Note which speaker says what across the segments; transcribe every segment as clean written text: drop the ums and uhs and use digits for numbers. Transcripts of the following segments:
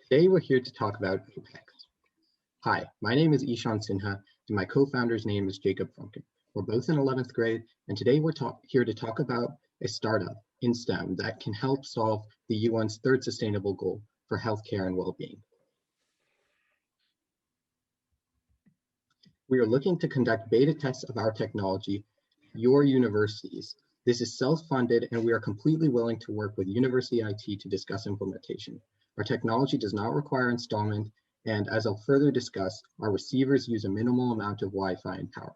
Speaker 1: Today we're here to talk about OPEX. Hi, my name is Ishan Sinha, and my co-founder's name is Jacob Frumkin. We're both in 11th grade, and today we're here to talk about a startup in STEM that can help solve the UN's third sustainable goal for healthcare and well-being. We are looking to conduct beta tests of our technology at your universities. This is self-funded, and we are completely willing to work with university IT to discuss implementation. Our technology does not require installment, and as I'll further discuss, our receivers use a minimal amount of Wi-Fi and power.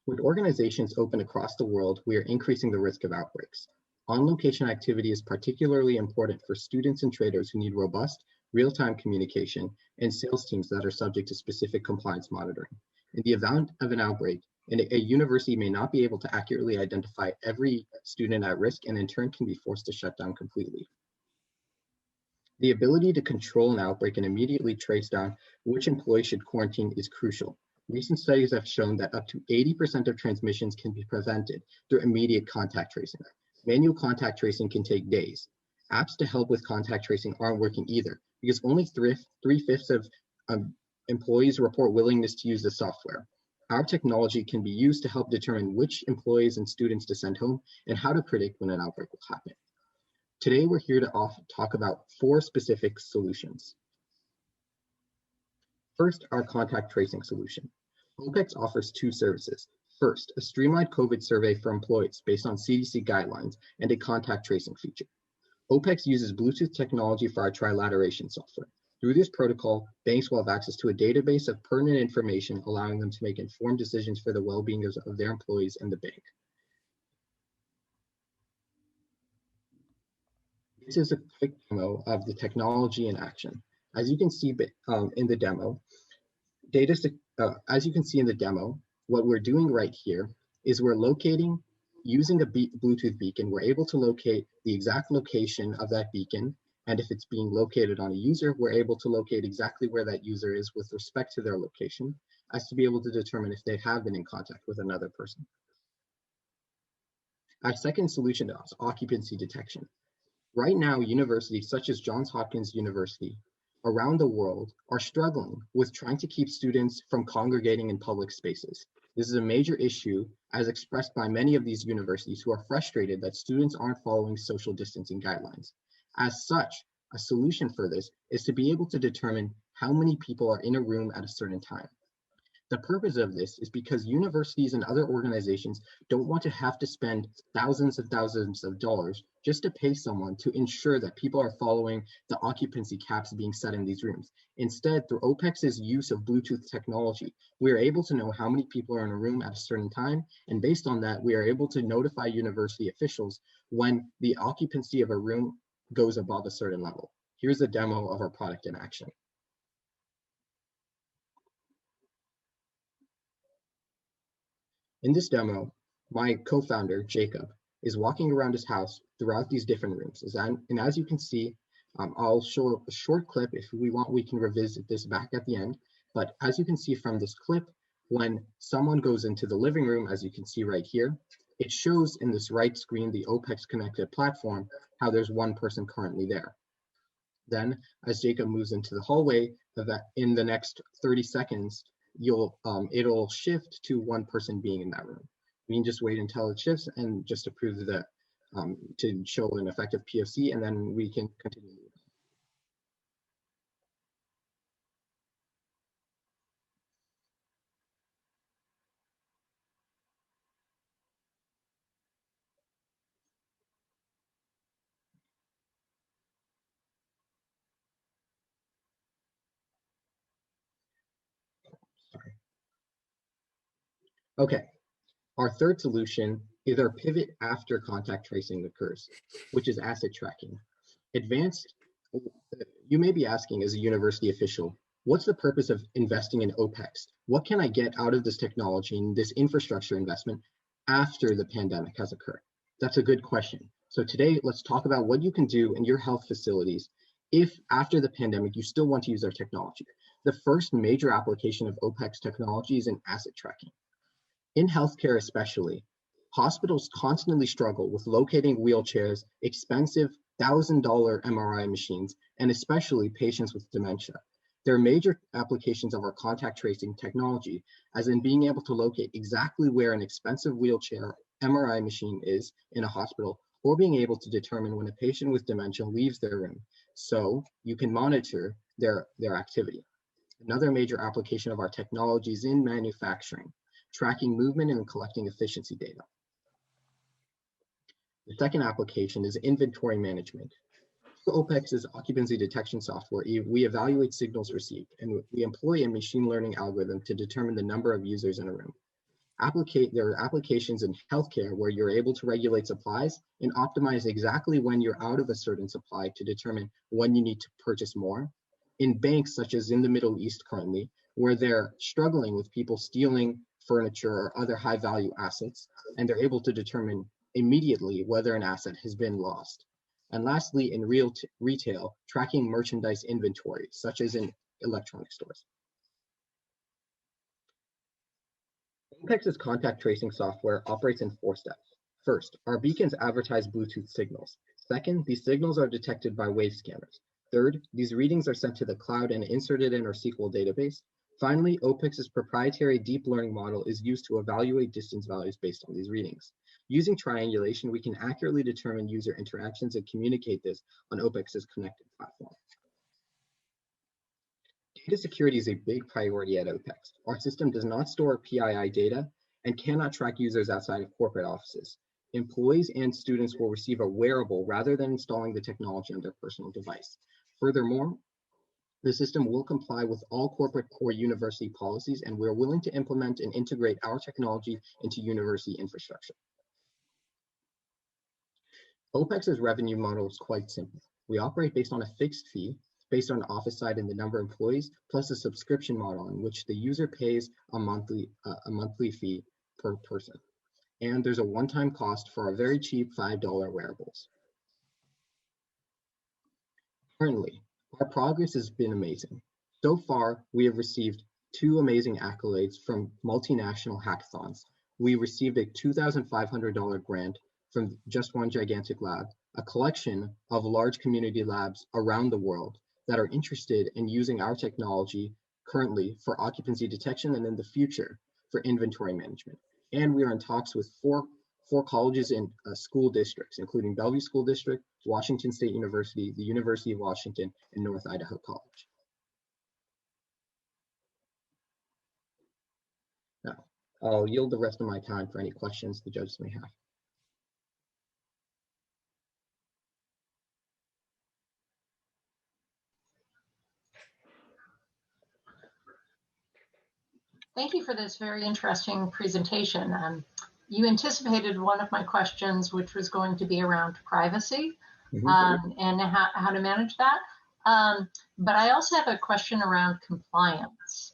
Speaker 1: With organizations open across the world, we are increasing the risk of outbreaks. On-location activity is particularly important for students and traders who need robust, real-time communication and sales teams that are subject to specific compliance monitoring. In the event of an outbreak, a university may not be able to accurately identify every student at risk and in turn can be forced to shut down completely. The ability to control an outbreak and immediately trace down which employee should quarantine is crucial. Recent studies have shown that up to 80% of transmissions can be prevented through immediate contact tracing. Manual contact tracing can take days. Apps to help with contact tracing aren't working either because only three-fifths of employees report willingness to use the software. Our technology can be used to help determine which employees and students to send home and how to predict when an outbreak will happen. Today, we're here to talk about 4 specific solutions. First, our contact tracing solution. OPEX offers 2 services. First, a streamlined COVID survey for employees based on CDC guidelines and a contact tracing feature. OPEX uses Bluetooth technology for our trilateration software. Through this protocol, banks will have access to a database of pertinent information, allowing them to make informed decisions for the well-being of their employees and the bank. This is a quick demo of the technology in action. As you can see in the demo, what we're doing right here is we're locating, using a Bluetooth beacon, we're able to locate the exact location of that beacon. And if it's being located on a user, we're able to locate exactly where that user is with respect to their location, as to be able to determine if they have been in contact with another person. Our second solution is occupancy detection. Right now, universities such as Johns Hopkins University around the world are struggling with trying to keep students from congregating in public spaces. This is a major issue as expressed by many of these universities who are frustrated that students aren't following social distancing guidelines. As such, a solution for this is to be able to determine how many people are in a room at a certain time. The purpose of this is because universities and other organizations don't want to have to spend thousands of dollars just to pay someone to ensure that people are following the occupancy caps being set in these rooms. Instead, through OPEX's use of Bluetooth technology, we are able to know how many people are in a room at a certain time, and based on that, we are able to notify university officials when the occupancy of a room goes above a certain level. Here's a demo of our product in action. In this demo, my co-founder, Jacob, is walking around his house throughout these different rooms. And as you can see, I'll show a short clip. If we want, we can revisit this back at the end. But as you can see from this clip, when someone goes into the living room, as you can see right here, it shows in this right screen, the OPEX connected platform, how there's one person currently there. Then as Jacob moves into the hallway, in the next 30 seconds, it'll shift to one person being in that room. We can just wait until it shifts and just to prove that, to show an effective POC, and then we can continue. Sorry. Okay, our third solution is our pivot after contact tracing occurs, which is asset tracking. You may be asking as a university official, what's the purpose of investing in OPEX? What can I get out of this technology and this infrastructure investment after the pandemic has occurred? That's a good question. So today, let's talk about what you can do in your health facilities if after the pandemic, you still want to use our technology. The first major application of OPEX technology is in asset tracking. In healthcare especially, hospitals constantly struggle with locating wheelchairs, expensive $1,000 MRI machines, and especially patients with dementia. There are major applications of our contact tracing technology, as in being able to locate exactly where an expensive wheelchair MRI machine is in a hospital, or being able to determine when a patient with dementia leaves their room, so you can monitor their activity. Another major application of our technology is in manufacturing, tracking movement and collecting efficiency data. The second application is inventory management. OPEX is occupancy detection software. We evaluate signals received, and we employ a machine learning algorithm to determine the number of users in a room. There are applications in healthcare where you're able to regulate supplies and optimize exactly when you're out of a certain supply to determine when you need to purchase more. In banks, such as in the Middle East currently, where they're struggling with people stealing furniture or other high value assets, and they're able to determine immediately whether an asset has been lost. And lastly, in retail, tracking merchandise inventory, such as in electronic stores. OPEX's contact tracing software operates in 4 steps. First, our beacons advertise Bluetooth signals. Second, these signals are detected by wave scanners. Third, these readings are sent to the cloud and inserted in our SQL database. Finally, OPEX's proprietary deep learning model is used to evaluate distance values based on these readings. Using triangulation, we can accurately determine user interactions and communicate this on OPEX's connected platform. Data security is a big priority at OPEX. Our system does not store PII data and cannot track users outside of corporate offices. Employees and students will receive a wearable rather than installing the technology on their personal device. Furthermore, the system will comply with all corporate or university policies, and we're willing to implement and integrate our technology into university infrastructure. OPEX's revenue model is quite simple. We operate based on a fixed fee, based on the office side and the number of employees, plus a subscription model in which the user pays a monthly fee per person. And there's a one-time cost for our very cheap $5 wearables. Currently, our progress has been amazing. So far, we have received 2 amazing accolades from multinational hackathons. We received a $2,500 grant from Just One Gigantic Lab, a collection of large community labs around the world that are interested in using our technology currently for occupancy detection and in the future for inventory management. And we are in talks with four colleges and school districts, including Bellevue School District, Washington State University, the University of Washington, and North Idaho College. Now, I'll yield the rest of my time for any questions the judges may have.
Speaker 2: Thank you for this very interesting presentation. You anticipated one of my questions, which was going to be around privacy and how to manage that. But I also have a question around compliance.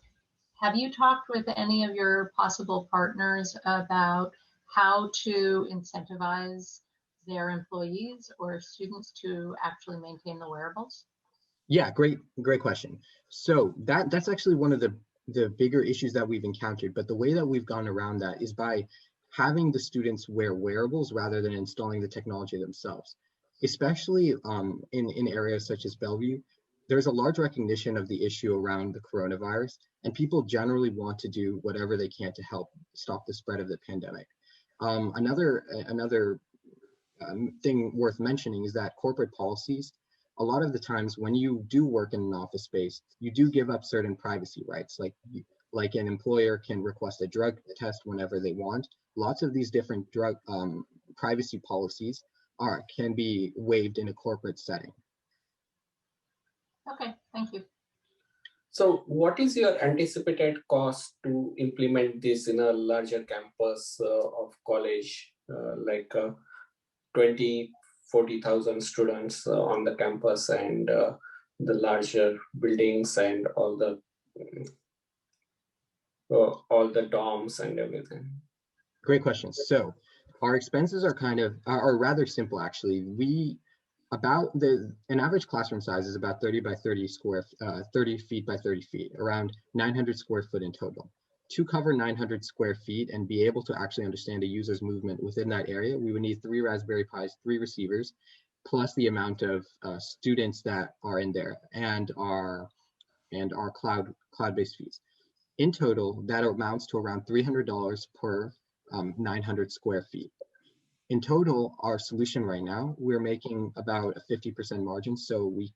Speaker 2: Have you talked with any of your possible partners about how to incentivize their employees or students to actually maintain the wearables?
Speaker 1: Yeah, great question. So that's actually one of the bigger issues that we've encountered, but the way that we've gone around that is by having the students wear wearables rather than installing the technology themselves. Especially in areas such as Bellevue, there's a large recognition of the issue around the coronavirus, and people generally want to do whatever they can to help stop the spread of the pandemic. Another thing worth mentioning is that corporate policies, a lot of the times when you do work in an office space, you do give up certain privacy rights. Like an employer can request a drug test whenever they want. Lots of these different drug privacy policies can be waived in a corporate setting.
Speaker 2: Okay, thank you.
Speaker 3: So what is your anticipated cost to implement this in a larger campus of college, like 40,000 students on the campus and the larger buildings and all the dorms and everything?
Speaker 1: Great question. So our expenses are rather simple, actually. An average classroom size is about 30 by 30 feet by 30 feet, around 900 square foot in total. To cover 900 square feet and be able to actually understand a user's movement within that area, we would need 3 Raspberry Pis, 3 receivers, plus the amount of students that are in there and our cloud-based fees. In total, that amounts to around $300 per 900 square feet. In total, our solution right now, we're making about a 50% margin. So we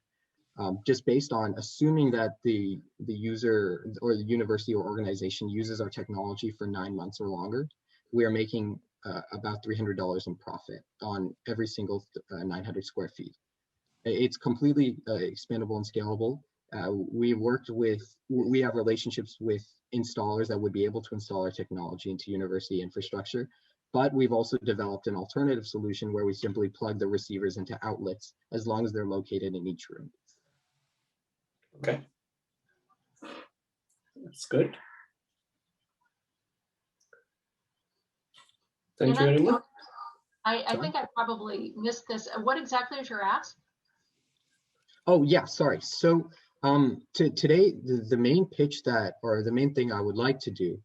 Speaker 1: just based on assuming that the user or the university or organization uses our technology for 9 months or longer, we are making about $300 in profit on every single 900 square feet. It's completely expandable and scalable. We have relationships with installers that would be able to install our technology into university infrastructure, but we've also developed an alternative solution where we simply plug the receivers into outlets as long as they're located in each room.
Speaker 3: Okay, that's good. Thank you very much.
Speaker 2: I think I probably missed this. What exactly is your ask?
Speaker 1: Oh yeah, sorry. So today, the main pitch or the main thing I would like to do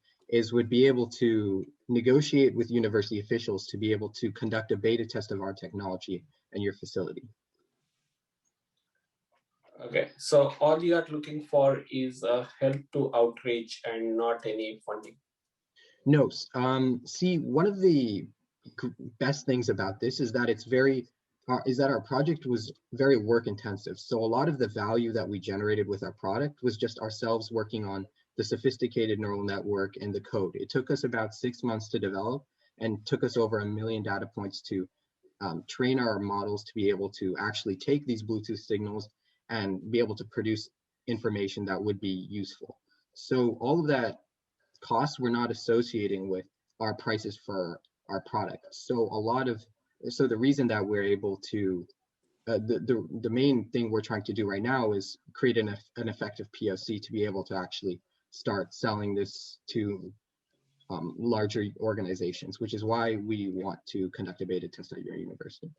Speaker 1: would be able to negotiate with university officials to be able to conduct a beta test of our technology in your facility.
Speaker 3: Okay, so all you are looking for is help to outreach and not any funding.
Speaker 1: No, see, one of the best things about this is that our project was very work intensive. So a lot of the value that we generated with our product was just ourselves working on the sophisticated neural network and the code. It took us about 6 months to develop and took us over 1 million data points to train our models to be able to actually take these Bluetooth signals and be able to produce information that would be useful. So all of that costs we're not associating with our prices for our product. So the reason that we're able to, the main thing we're trying to do right now is create an effective POC to be able to actually start selling this to larger organizations, which is why we want to conduct a beta test at your university.